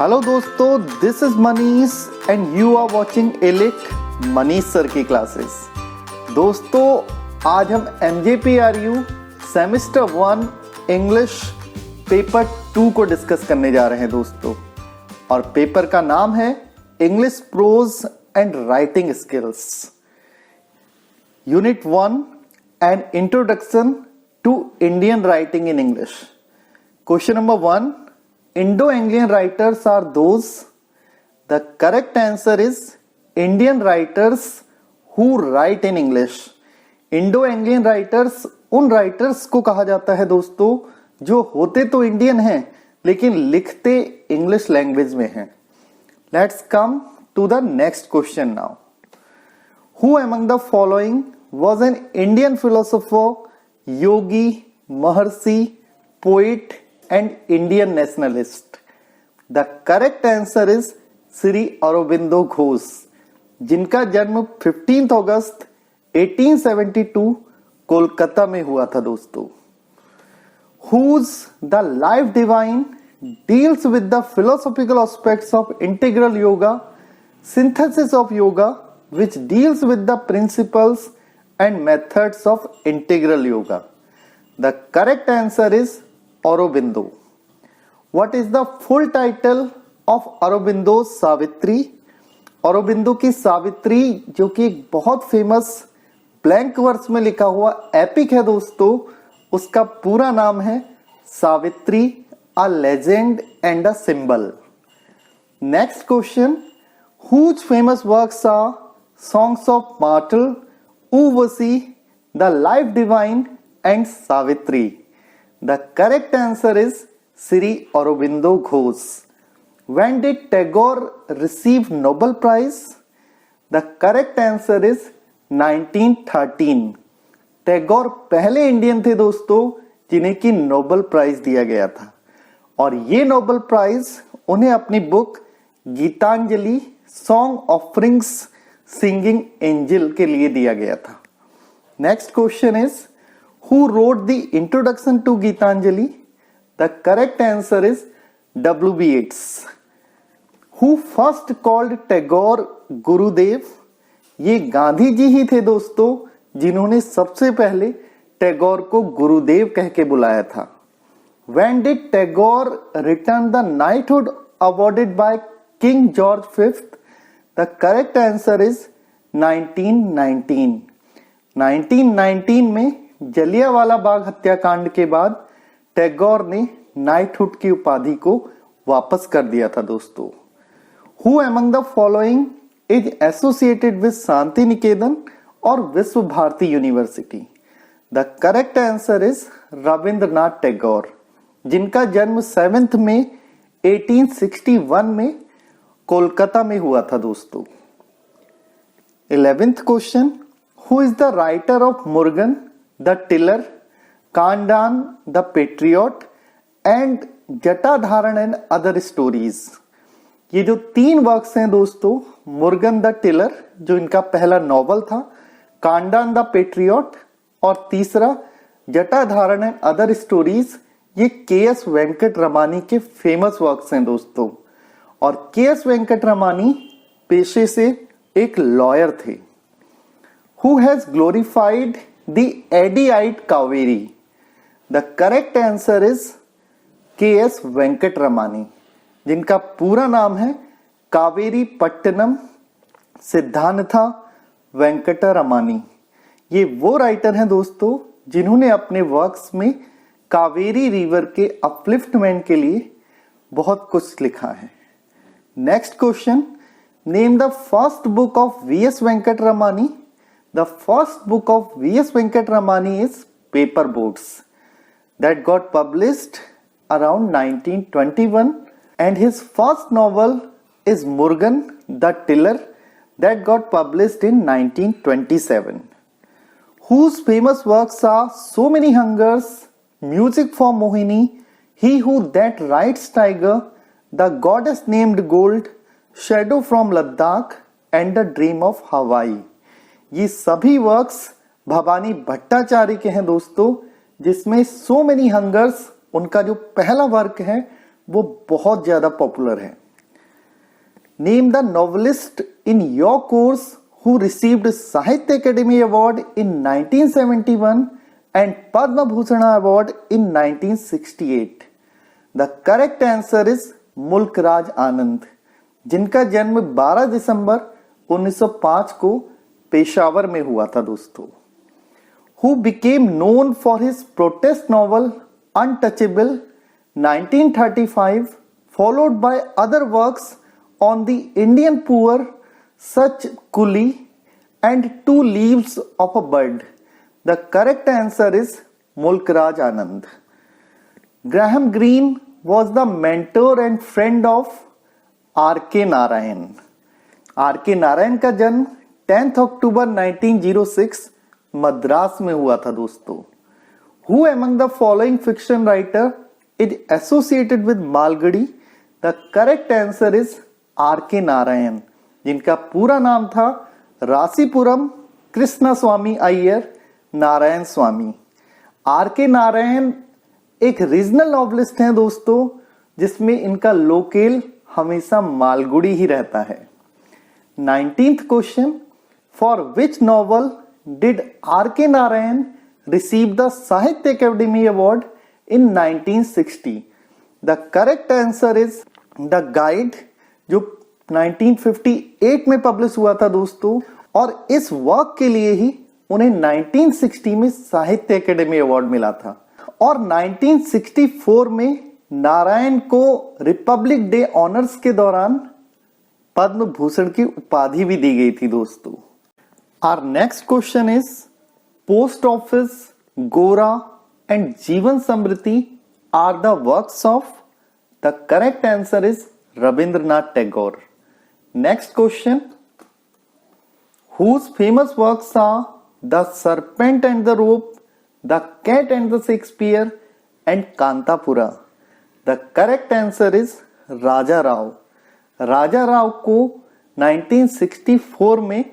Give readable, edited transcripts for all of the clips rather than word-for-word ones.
Hello दोस्तों, this is Manish and you are watching elite Manish sir की classes. दोस्तों, आज हम MJPRU सेमेस्टर 1 इंग्लिश पेपर 2 को डिस्कस करने जा रहे हैं दोस्तों। और पेपर का नाम है English prose and writing skills, unit 1 and introduction to Indian writing in English. Question number 1, Indo-Anglian writers are those. The correct answer is Indian writers who write in English. Indo-Anglian writers उन writers को कहा जाता है दोस्तों जो होते तो Indian हैं लेकिन लिखते इंग्लिश लैंग्वेज में हैं। Let's come to the next question now. Who among the following was an Indian philosopher, yogi, Maharshi, poet and Indian nationalist? The correct answer is Shri Aurobindo Ghosh, जिनका जन्म 15 अगस्त 1872 कोलकाता में हुआ था दोस्तों। Whose The Life Divine deals with the philosophical aspects of integral yoga, synthesis of yoga, which deals with the principles and methods of integral yoga. The correct answer is Aurobindo. What is the full title of Aurobindo's Savitri? Aurobindo की सावित्री, जो कि एक बहुत famous blank verse में लिखा हुआ epic है दोस्तों, उसका पूरा नाम है Savitri, a legend and a symbol. Next question, whose famous works are Songs of Martyr, Urvashi, The Life Divine and Savitri? The correct answer is Sri Aurobindo Ghosh. When did Tagore receive Nobel Prize? The correct answer is 1913. Tagore पहले Indian थे दोस्तों जिन्हें की Nobel prize दिया गया था, और ये नोबेल प्राइज उन्हें अपनी book Gitanjali song offerings singing angel के लिए दिया गया था। Next question is, who wrote the introduction to Gitanjali? The correct answer is W.B. Yeats. Who first called Tagore Gurudev? ये गांधी जी ही थे दोस्तों जिन्होंने सबसे पहले टैगोर को गुरुदेव कह के बुलाया था। When did Tagore return the knighthood awarded by King George V? The correct answer is 1919. 1919 में जलियांवाला बाग हत्याकांड के बाद टैगोर ने नाइटहुड की उपाधि को वापस कर दिया था दोस्तों। Who among the following is associated with शांति निकेतन और Visva Bharati university? The correct answer is Rabindranath Tagore, जिनका जन्म 7 मई 1861 में कोलकाता में हुआ था दोस्तों। 11th question, who is the writer of Murugan, the tiller, Kandan, the patriot and Jatadharan and other stories? ये जो 3 वर्क्स हैं दोस्तों, मुर्गन द टिलर जो इनका पहला नॉवल था, कांडान द पेट्रियट और तीसरा जटाधारण एंड अदर स्टोरीज, ये KS वेंकट रमानी के फेमस वर्क्स हैं दोस्तों। और KS वेंकट रमानी पेशे से एक लॉयर थे। Who has glorified the Adyaite Kaveri? The correct answer is KS Venkat Ramani, जिनका पूरा नाम है कावेरी पट्टनम सिद्धांथा वेंकट रमानी। ये वो राइटर हैं दोस्तों जिन्होंने अपने वर्क्स में कावेरी रिवर के अपलिफ्टमेंट के लिए बहुत कुछ लिखा है। Next question, name the first book of VS Venkat Ramani. The first book of V.S. Venkat Ramani is Paper Boats, that got published around 1921, and his first novel is Murugan the Tiller, that got published in 1927. Whose famous works are So Many Hungers, Music for Mohini, He Who That Rides Tiger, The Goddess Named Gold, Shadow from Ladakh and The Dream of Hawaii? ये सभी works Bhavani Bhattacharya के हैं दोस्तों, जिसमें so many hungers उनका जो पहला work है वो बहुत ज्यादा पॉपुलर है। Name the novelist in your course who received Sahitya Academy Award in 1971 and Padma Bhushan Award in 1968. The correct answer is मुल्क राज आनंद, जिनका जन्म 12 दिसंबर 1905 को पेशावर में हुआ था दोस्तों. Who became known for his protest novel Untouchable 1935, followed by other works on the Indian poor such Coolie and Two Leaves of a Bud. The correct answer is Mulk Raj Anand. Graham Greene was the mentor and friend of R.K. Narayan. R.K. Narayan का जन्म 10 अक्टूबर 1906 मद्रास में हुआ था दोस्तों. Who among the following fiction writer is associated with Malgudi? The correct answer is R.K. Narayan, जिनका पूरा नाम था रासीपुरम कृष्णा स्वामी अय्यर नारायण स्वामी. R.K. नारायण एक रीजनल नॉवलिस्ट हैं दोस्तों, जिसमें इनका लोकेल हमेशा मालगुड़ी ही रहता है. 19th question, for which novel did R.K. Narayan receive the Sahitya Akademi award in 1960? The correct answer is the guide, जो 1958 में पब्लिश हुआ था दोस्तों, और इस वर्क के लिए ही उन्हें 1960 में साहित्य अकेडमी अवार्ड मिला था. और 1964 में नारायण को रिपब्लिक डे ऑनर्स के दौरान पद्म भूषण की उपाधि भी दी गई थी दोस्तों. Our next question is post office, Gora and Jeevan Samriddhi are the works of. The correct answer is Rabindranath Tagore. Next question, whose famous works are The Serpent and the Rope, The Cat and the Shakespeare and Kantapura? The correct answer is राजा राव. राजा राव को 1964 में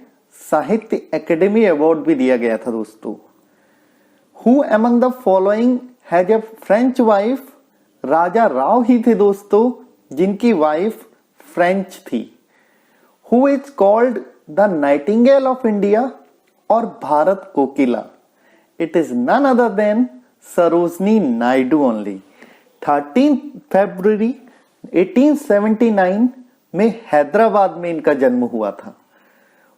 साहित्य Akademi award भी दिया गया था दोस्तों. Who among the following has a French wife? राजा राव ही थे दोस्तों, जिनकी वाइफ फ्रेंच थी. Who is called the Nightingale of India और भारत कोकिला? It is none other than Sarojini Naidu only. 13 फरवरी 1879 में हैदराबाद में इनका जन्म हुआ था.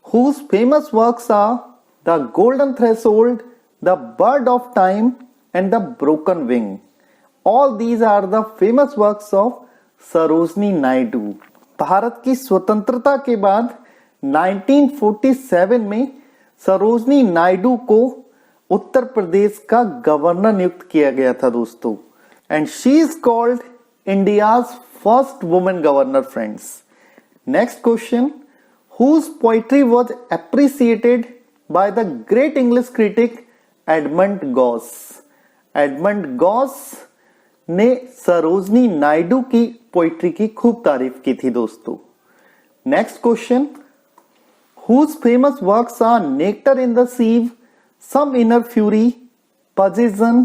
Whose famous works are The Golden Threshold, The Bird of Time and The Broken Wing. All these are the famous works of Sarojini Naidu. Bharat की स्वतंत्रता के बाद 1947 में सरोजनी नायडू को उत्तर प्रदेश का गवर्नर नियुक्त किया गया था दोस्तों. And she is called India's first women governor friends. Next question, whose poetry was appreciated by the great English critic Edmund Gosse? Edmund Gosse ने सरोजनी नायडू की पोइट्री की खूब तारीफ की थी दोस्तों. Next question, whose famous works are Nectar in the Sieve, Some Inner Fury, Possession,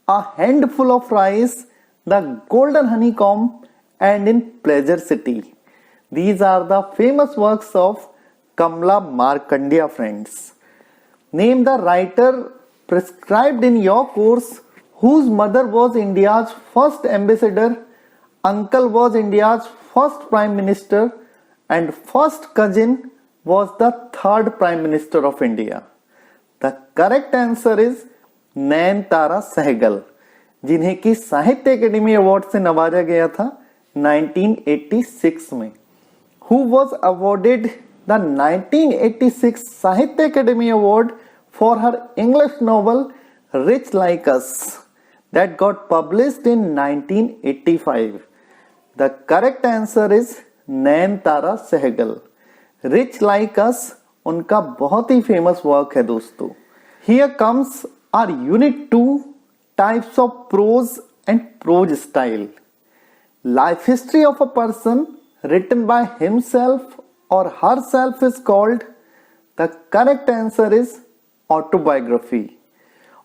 A Handful of Rice, The Golden Honeycomb and In Pleasure City. These are the famous works of Kamla Markandeya friends. Name the writer prescribed in your course whose mother was India's first ambassador, uncle was India's first prime minister and first cousin was the third prime minister of India. The correct answer is Nayantara Sahgal, जिन्हें की साहित्य Akademi award से नवाजा गया था 1986 में. Who was awarded the 1986 साहित्य Akademi award for her English novel Rich Like Us that got published in 1985? The correct answer is Nayantara Sahgal. Rich like us उनका बहुत ही फेमस वर्क है दोस्तों. Here comes our unit 2, types of prose and prose style. Life history of a person written by himself और herself is called. The correct answer is autobiography.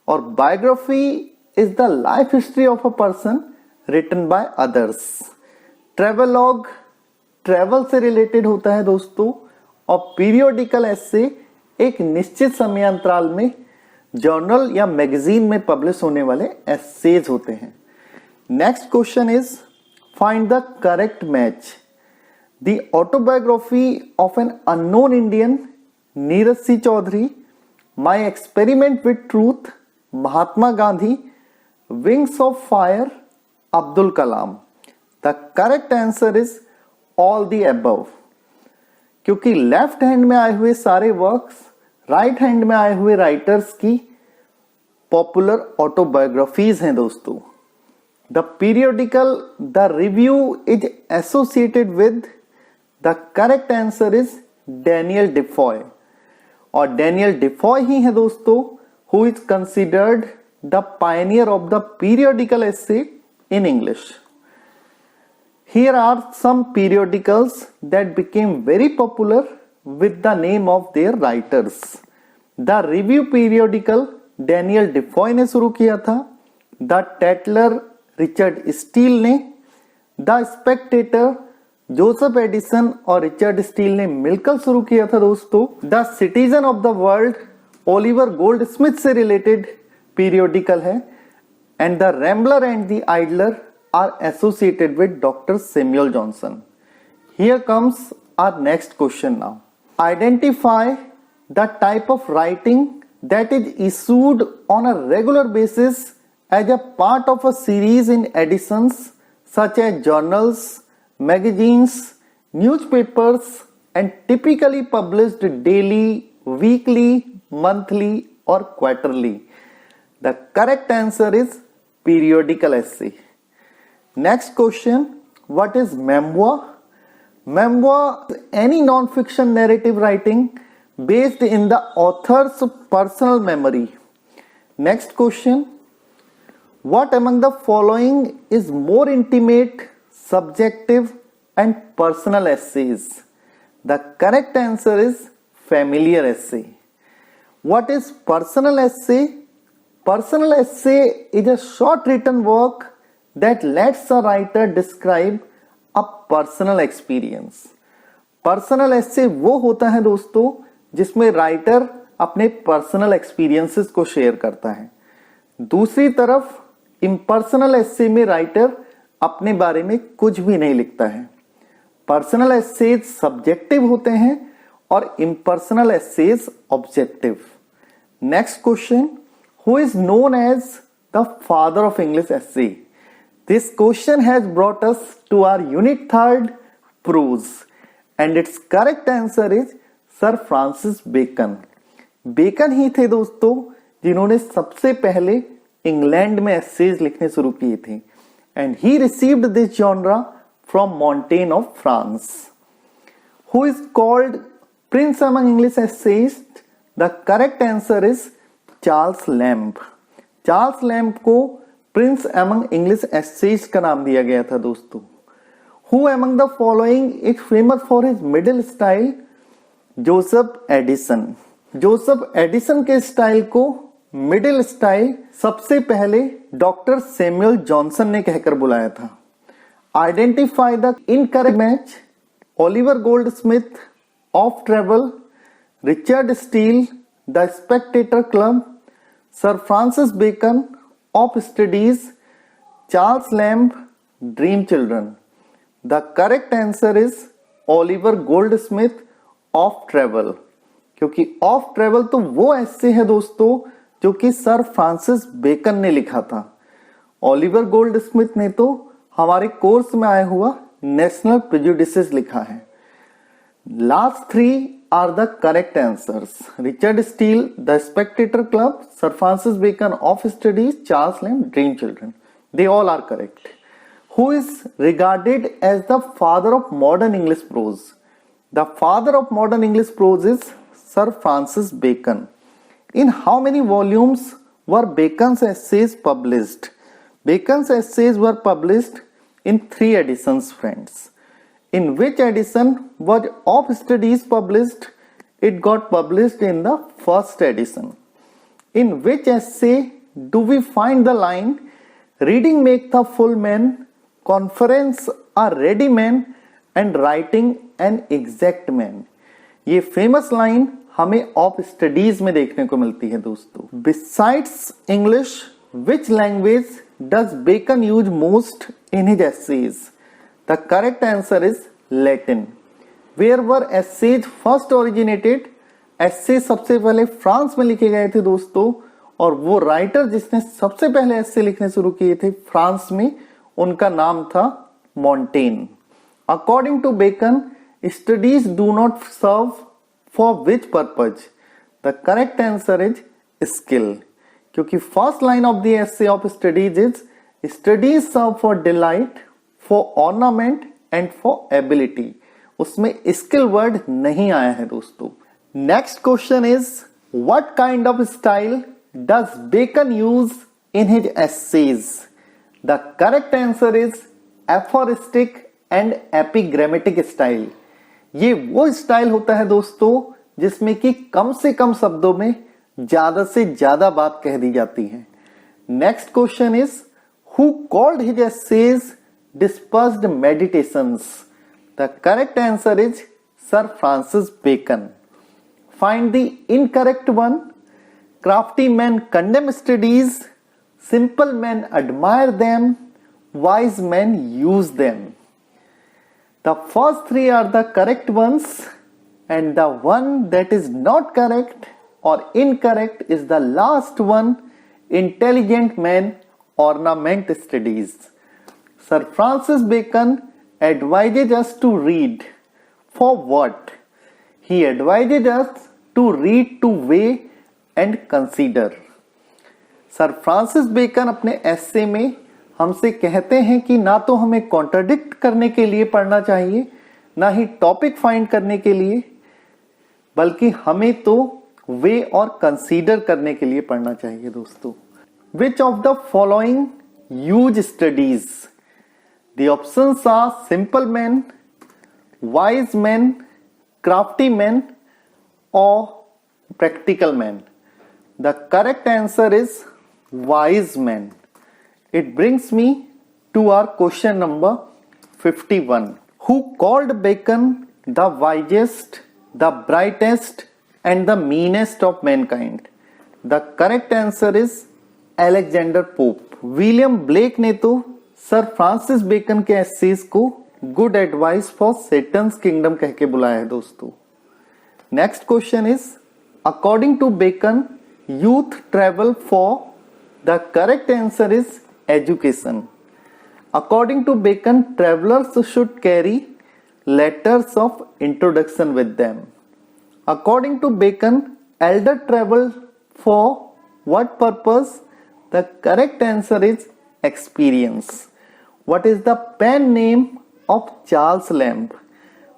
और biography is the life history of a person written by others. Travelogue, travel से related होता है दोस्तों, और periodical एसे एक निश्चित समयांतराल में जर्नल या मैगजीन में पब्लिश होने वाले एसेज होते हैं। Next question is find the correct match. The autobiography of an unknown Indian Nirad C Chaudhuri, my experiment with truth Mahatma Gandhi, wings of fire Abdul Kalam. The correct answer is all the above, क्योंकि left hand में आए हुए सारे works right hand में आए हुए writers की popular autobiographies हैं दोस्तों। The periodical the review is associated with, the correct answer is Daniel Defoe, और डैनियल डिफॉय ही है दोस्तों who is considered the pioneer of the periodical essay in English. Here are some periodicals that became very popular with the name of their writers. The Review periodical Daniel Defoe ने शुरू किया था, The Tatler Richard Steele ने, The Spectator Joseph Addison और Richard Steele ने मिलकर शुरू किया था दोस्तों। The Citizen of the World Oliver Goldsmith से रिलेटेड पीरियोडिकल है, and the Rambler and the Idler are associated with Dr. Samuel Johnson. Here comes our next question now. Identify the type of writing that is issued on a regular basis as a part of a series in editions such as journals, magazines, newspapers, and typically published daily, weekly, monthly, or quarterly. The correct answer is periodical essay. Next question, what is memoir? Memoir is any non-fiction narrative writing based in the author's personal memory. Next question, what among the following is more intimate, subjective and personal essays? The correct answer is familiar essay. What is personal essay? Personal essay is a short written work that lets a writer describe a personal experience. Personal essay वो होता है दोस्तों जिसमें writer अपने personal experiences को share करता है। दूसरी तरफ इम्पर्सनल एसे में राइटर अपने बारे में कुछ भी नहीं लिखता है। पर्सनल एसेज सब्जेक्टिव होते हैं और impersonal essays objective. Next question, who is known as the father of English essay? This question has brought us to our unit 3rd, prose, and its correct answer is Sir Francis Bacon. Bacon ही थे दोस्तों जिन्होंने सबसे पहले England में essays लिखने शुरू किए थे, and he received this genre from Montaigne of France. Who is called Prince among English essayists? The correct answer is Charles Lamb. Charles Lamb को प्रिंस एमंग इंग्लिश एसेज का नाम दिया गया था दोस्तों। Who among the following is famous for his middle style? Joseph Addison. Joseph Addison के style को middle style सबसे पहले डॉक्टर सैमुअल जॉनसन ने कहकर बुलाया था। Identify the incorrect match. Oliver Goldsmith, of travel, Richard Steele, the spectator club, sir Francis Bacon, of studies, Charles Lamb, dream children. The correct answer is Oliver Goldsmith, of travel, क्योंकि of travel तो वो ऐसे है दोस्तों जो कि sir Francis bacon ने लिखा था। ओलिवर गोल्डस्मिथ ने तो हमारे कोर्स में आया हुआ नेशनल प्रेजुडिसेस लिखा है। Last 3 are the correct answers. Richard Steele, The Spectator Club, Sir Francis Bacon, Of Studies, Charles Lamb, Dream Children. They all are correct. Who is regarded as the father of modern English prose? The father of modern English prose is Sir Francis Bacon. In how many volumes were Bacon's essays published? Bacon's essays were published in 3 editions, friends. In which edition was Of Studies published? It got published in the first edition. In which essay do we find the line, reading make the full man, conference a ready man, and writing an exact man. ये famous line हमें of studies में देखने को मिलती है दोस्तों. Besides English, which language does Bacon use most in his essays? The correct answer is Latin. Where were essays first originated? Essay सबसे पहले फ्रांस में लिखे गए थे दोस्तों, और वो राइटर जिसने सबसे पहले एसे लिखने शुरू किए थे फ्रांस में, उनका नाम था Montaigne. According to Bacon, studies do not serve for which purpose? The correct answer is skill. क्योंकि first line of the essay of studies is studies serve for delight, for ornament and for ability. उसमें skill word नहीं आया है दोस्तों. Next question is what kind of style does Bacon use in his essays? The correct answer is aphoristic and epigrammatic style. ये वो style होता है दोस्तों जिसमें कि कम से कम शब्दों में ज्यादा से ज्यादा बात कह दी जाती है. Next question is who called his essays dispersed meditations? The correct answer is sir Francis Bacon. Find the incorrect one. Crafty man condemn studies, simple man admire them, wise man use them. The first three are the correct ones, and the one that is not correct or incorrect is the last one, intelligent man ornament studies. Sir Francis Bacon advises us to read. For what? He advises us to read to weigh and consider. Sir Francis Bacon अपने essay में हमसे कहते हैं कि ना तो हमें contradict करने के लिए पढ़ना चाहिए, ना ही टॉपिक फाइंड करने के लिए, बल्कि हमें तो वे और कंसीडर करने के लिए पढ़ना चाहिए दोस्तों. Which of the following use studies? The options are simple man, wise man, crafty man और practical man. The correct answer is wise man. It brings me to our question number 51. Who called Bacon the wisest, the brightest and the meanest of mankind? The correct answer is Alexander Pope. William Blake ने तो sir Francis Bacon के essays को good advice for Satan's kingdom कह के बुलाया है दोस्तों. Next question is according to Bacon youth travel for? The correct answer is education. According to Bacon, travelers should carry letters of introduction with them. According to Bacon, elder travel for what purpose? The correct answer is experience. What is the pen name of Charles Lamb?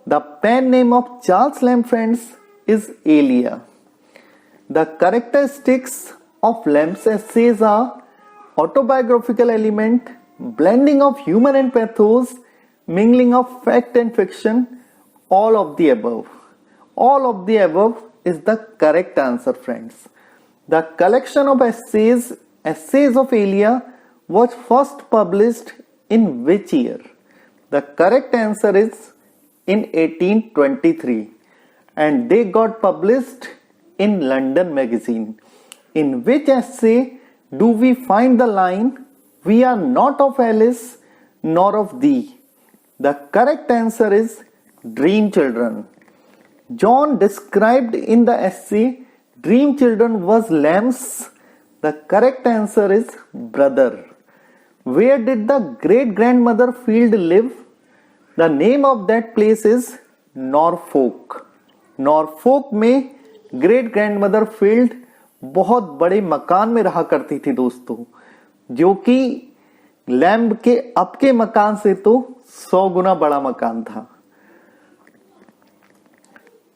The pen name of Charles Lamb, friends, is Elia. The characteristics of Lamb's essays are autobiographical element, blending of humor and pathos, mingling of fact and fiction, all of the above. All of the above is the correct answer, friends. The collection of essays of Elia was first published in which year? The correct answer is in 1823, and they got published in London Magazine. In which essay do we find the line, "We are not of Alice nor of thee"? The correct answer is Dream Children. John described in the essay Dream Children was Lamb's. The correct answer is brother. Where did the great grandmother Field live? The name of that place is Norfolk. Norfolk में great grandmother field बहुत बड़े मकान में रहा करती थी दोस्तों, जो कि लैम्ब के अब के मकान से तो 100 गुना बड़ा मकान था.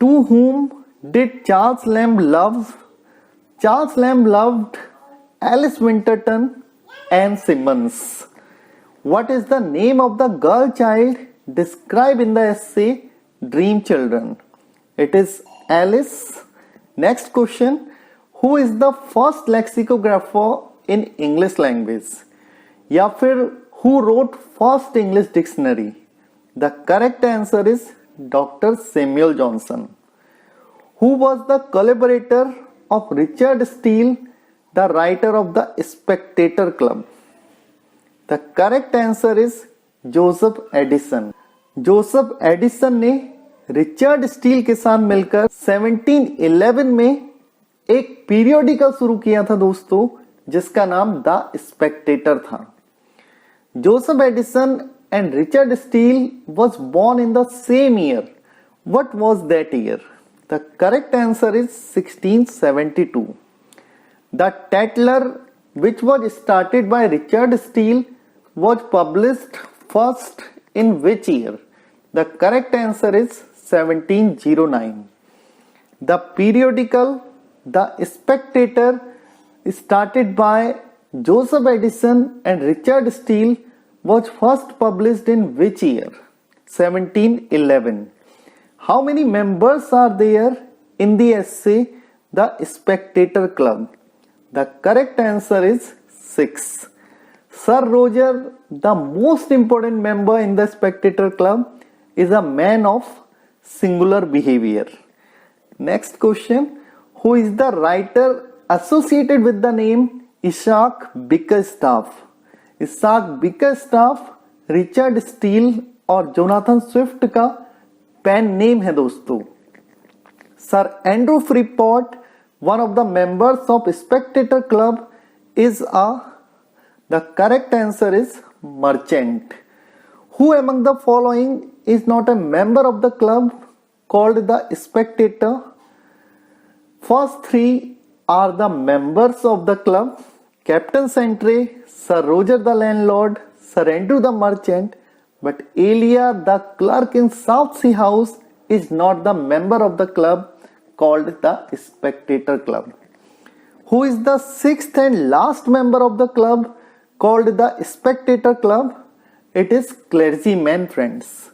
To whom did Charles Lamb love? Charles Lamb loved Alice Winterton and Simmons. What is the name of the girl child described in the essay Dream Children? It is Alice. Next question. Who is the first lexicographer in English language? या फिर who wrote first English dictionary? The correct answer is Dr. Samuel Johnson. Who was the collaborator of Richard Steele, the writer of the Spectator Club? The correct answer is Joseph Addison. Joseph Addison ने Richard Steele के साथ मिलकर 1711 में एक periodical शुरू किया था दोस्तों, जिसका नाम द स्पेक्टेटर था. Joseph Addison and Richard Steele was born in the same year. What was that year? The correct answer is 1672. The Tatler, which was started by Richard Steele, was published first in which year? The correct answer is 1709. The periodical The Spectator, started by Joseph Addison and Richard Steele, was first published in which year? 1711. How many members are there in the essay The Spectator Club? The correct answer is 6. Sir Roger, the most important member in the Spectator Club, is a man of singular behavior. Next question. Who is the writer associated with the name Isaac Bickerstaff? Isaac Bickerstaff Richard Steele और Jonathan Swift का pen name है दोस्तों. Sir Andrew Freeport, one of the members of Spectator Club, is the correct answer is merchant. Who among the following is not a member of the club called the Spectator? First three are the members of the club: Captain Sentry, Sir Roger the landlord, Sir Andrew the merchant. But Elia the clerk in South Sea House is not the member of the club called the Spectator Club. Who is the sixth and last member of the club called the Spectator Club? It is clergyman, friends.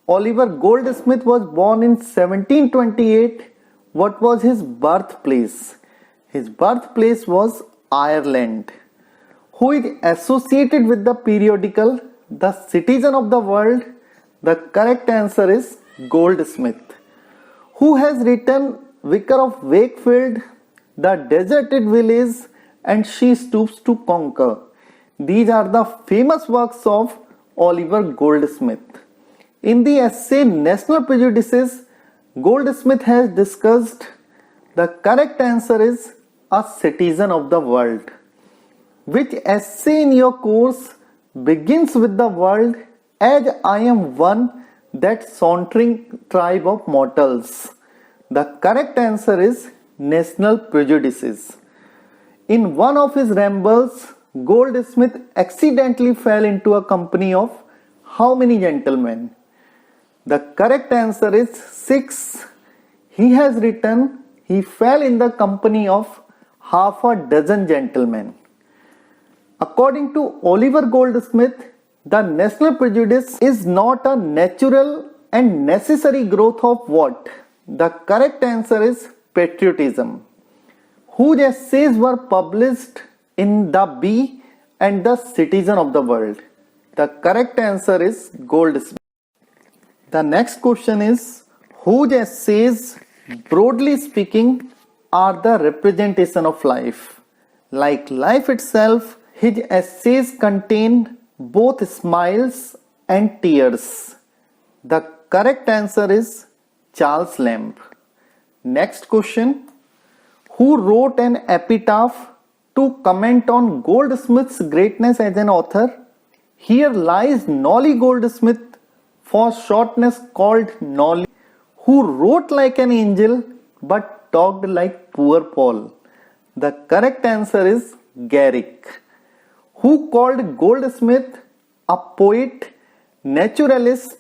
Oliver Goldsmith was born in 1728. What was his birthplace? His birthplace was Ireland. Who is associated with the periodical The Citizen of the World? The correct answer is Goldsmith. Who has written Vicar of Wakefield, The Deserted Village, and She Stoops to Conquer? These are the famous works of Oliver Goldsmith. In the essay National Prejudices, Goldsmith has discussed the correct answer is A Citizen of the World. Which essay in your course begins with the world as I am one, that sauntering tribe of mortals? The correct answer is National Prejudices. In one of his rambles, Goldsmith accidentally fell into a company of how many gentlemen? The correct answer is 6. He has written he fell in the company of half a dozen gentlemen. According to Oliver Goldsmith, the national prejudice is not a natural and necessary growth of what? The correct answer is patriotism. Whose essays were published in The Bee and The Citizen of the World? The correct answer is Goldsmith. The next question is, whose essays, broadly speaking, are the representation of life? Like life itself, his essays contain both smiles and tears. The correct answer is Charles Lamb. Next question. Who wrote an epitaph to comment on Goldsmith's greatness as an author? Here lies Nolly Goldsmith, for shortness called Nolly, who wrote like an angel but talked like poor Paul. The correct answer is Garrick. Who called Goldsmith a poet, naturalist,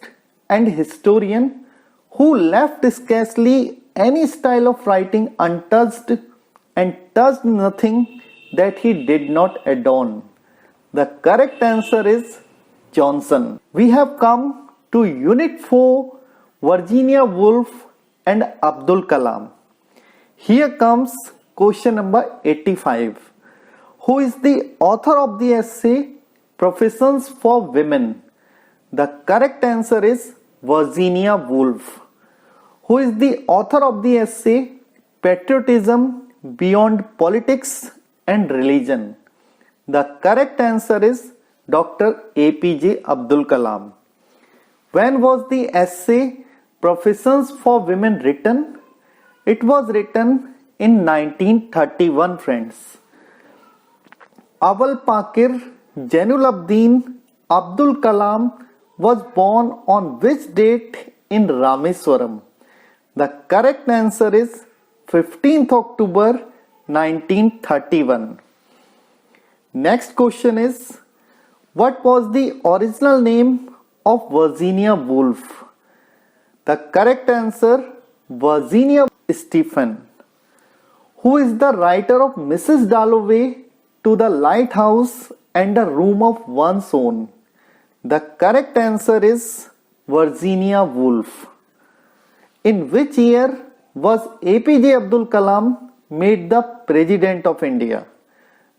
and historian, who left scarcely any style of writing untouched and touched nothing that he did not adorn? The correct answer is Johnson. We have come to Unit 4, Virginia Woolf and Abdul Kalam. Here comes question number 85. Who is the author of the essay Professions for Women? The correct answer is Virginia Woolf. Who is the author of the essay Patriotism Beyond Politics and Religion? The correct answer is Dr. APJ Abdul Kalam. When was the essay Professions for Women written? It was written in 1931, friends. Awal Pakir Jainul-Abdin Abdul Kalam was born on which date in Rameswaram? The correct answer is 15th October 1931. Next question is, what was the original name of Virginia Woolf? The correct answer, Virginia Stephen. Who is the writer of Mrs. Dalloway, To the Lighthouse and a Room of One's Own? The correct answer is Virginia Woolf. In which year was APJ Abdul Kalam made the President of India?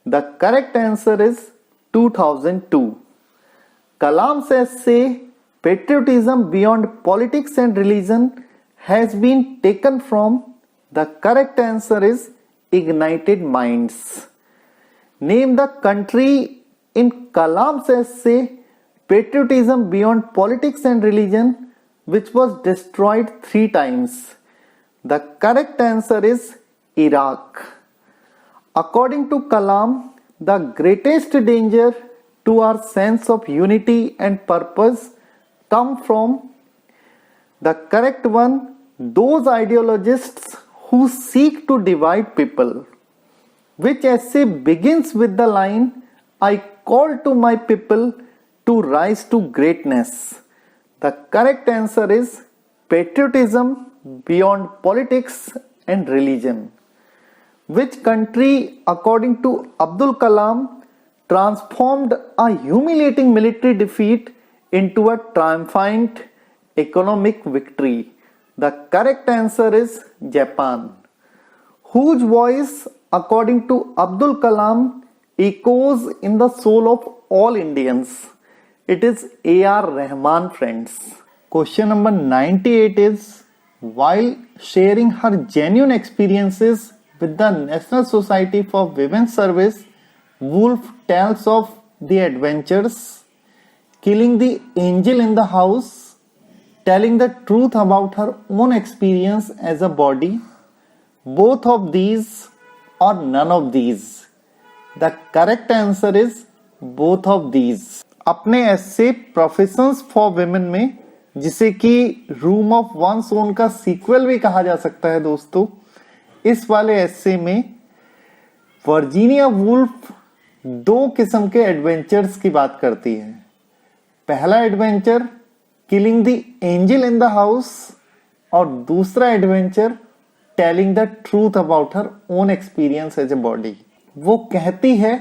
The correct answer is 2002. Kalam's essay Patriotism Beyond Politics and Religion has been taken from. The correct answer is Ignited Minds. Name the country in Kalam's essay Patriotism Beyond Politics and Religion which was destroyed 3 times. The correct answer is Iraq. According to Kalam, the greatest danger to our sense of unity and purpose come from. The correct one, those ideologists who seek to divide people. Which essay begins with the line, I call to my people to rise to greatness? The correct answer is Patriotism Beyond Politics and Religion. Which country, according to Abdul Kalam, transformed a humiliating military defeat into a triumphant economic victory? The correct answer is Japan. Whose voice, according to Abdul Kalam, echoes in the soul of all Indians? It is A.R. Rahman, friends. Question number 98 is, while sharing her genuine experiences with the National Society for Women's Service, Woolf tells of the adventures, killing the angel in the house, telling the truth about her own experience as a body, both of these or none of these? The correct answer is both of these. अपने ऐसे professions for women में, जिसे कि room of one's own का sequel भी कहा जा सकता है दोस्तों, इस वाले ऐसे में वर्जीनिया वुल्फ 2 किस्म के एडवेंचर्स की बात करती है. पहला adventure killing the angel in the house और दूसरा adventure telling the truth about her own experiences as a body. वो कहती है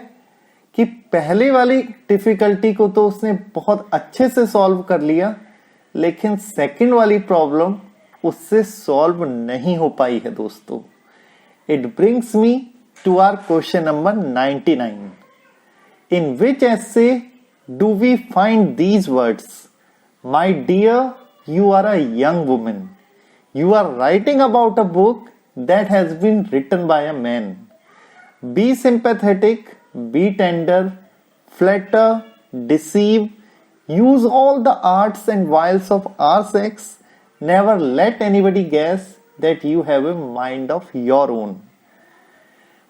कि पहले वाली डिफिकल्टी को तो उसने बहुत अच्छे से सॉल्व कर लिया, लेकिन सेकंड वाली प्रॉब्लम उससे सॉल्व नहीं हो पाई है दोस्तों. It brings me to our question number 99. In which essay do we find these words, my dear you are a young woman, you are writing about a book that has been written by a man. Be sympathetic, be tender, flatter, deceive, use all the arts and wiles of our sex. Never let anybody guess that you have a mind of your own.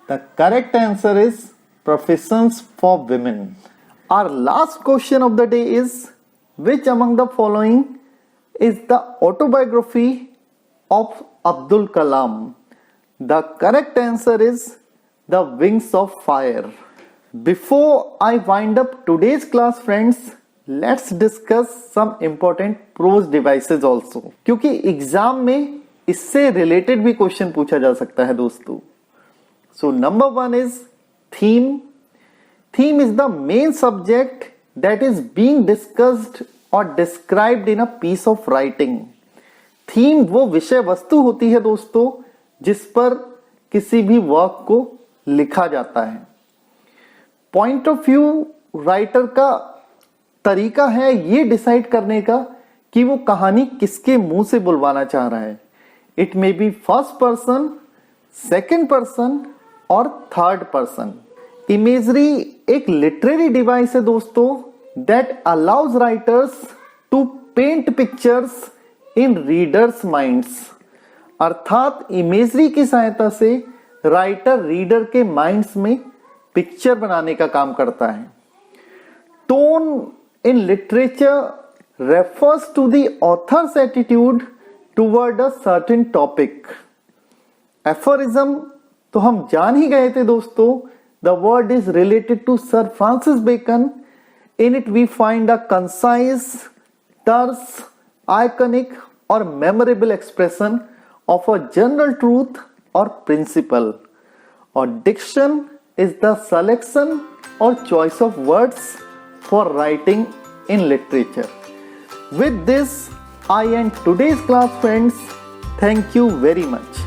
The correct answer is professions for women. Our last question of the day is, which among the following is the autobiography of Abdul Kalam? The correct answer is The Wings of Fire. Before I wind up today's class, friends, let's discuss some important prose devices also, क्योंकि exam में इससे related भी question पूछा जा सकता है दोस्तों. So number 1 is theme. Theme is the main subject that is being discussed or described in a piece of writing. Theme वो विषय वस्तु होती है दोस्तों जिस पर किसी भी वर्क को लिखा जाता है. पॉइंट ऑफ व्यू राइटर का तरीका है ये डिसाइड करने का कि वो कहानी किसके मुंह से बुलवाना चाह रहा है. It may be first person, second person और थर्ड पर्सन. इमेजरी एक लिटरेरी डिवाइस है दोस्तों that allows writers to paint pictures in readers minds. अर्थात इमेजरी की सहायता से राइटर रीडर के माइंड्स में पिक्चर बनाने का काम करता है. Tone in literature refers to the author's attitude toward a certain topic. Aphorism तो हम जान ही गए थे दोस्तों. The word is related to sir Francis Bacon. In it we find a concise, terse, iconic और memorable expression of a general truth or principle. Or diction is the selection or choice of words for writing in literature. With this, I end today's class, friends. Thank you very much.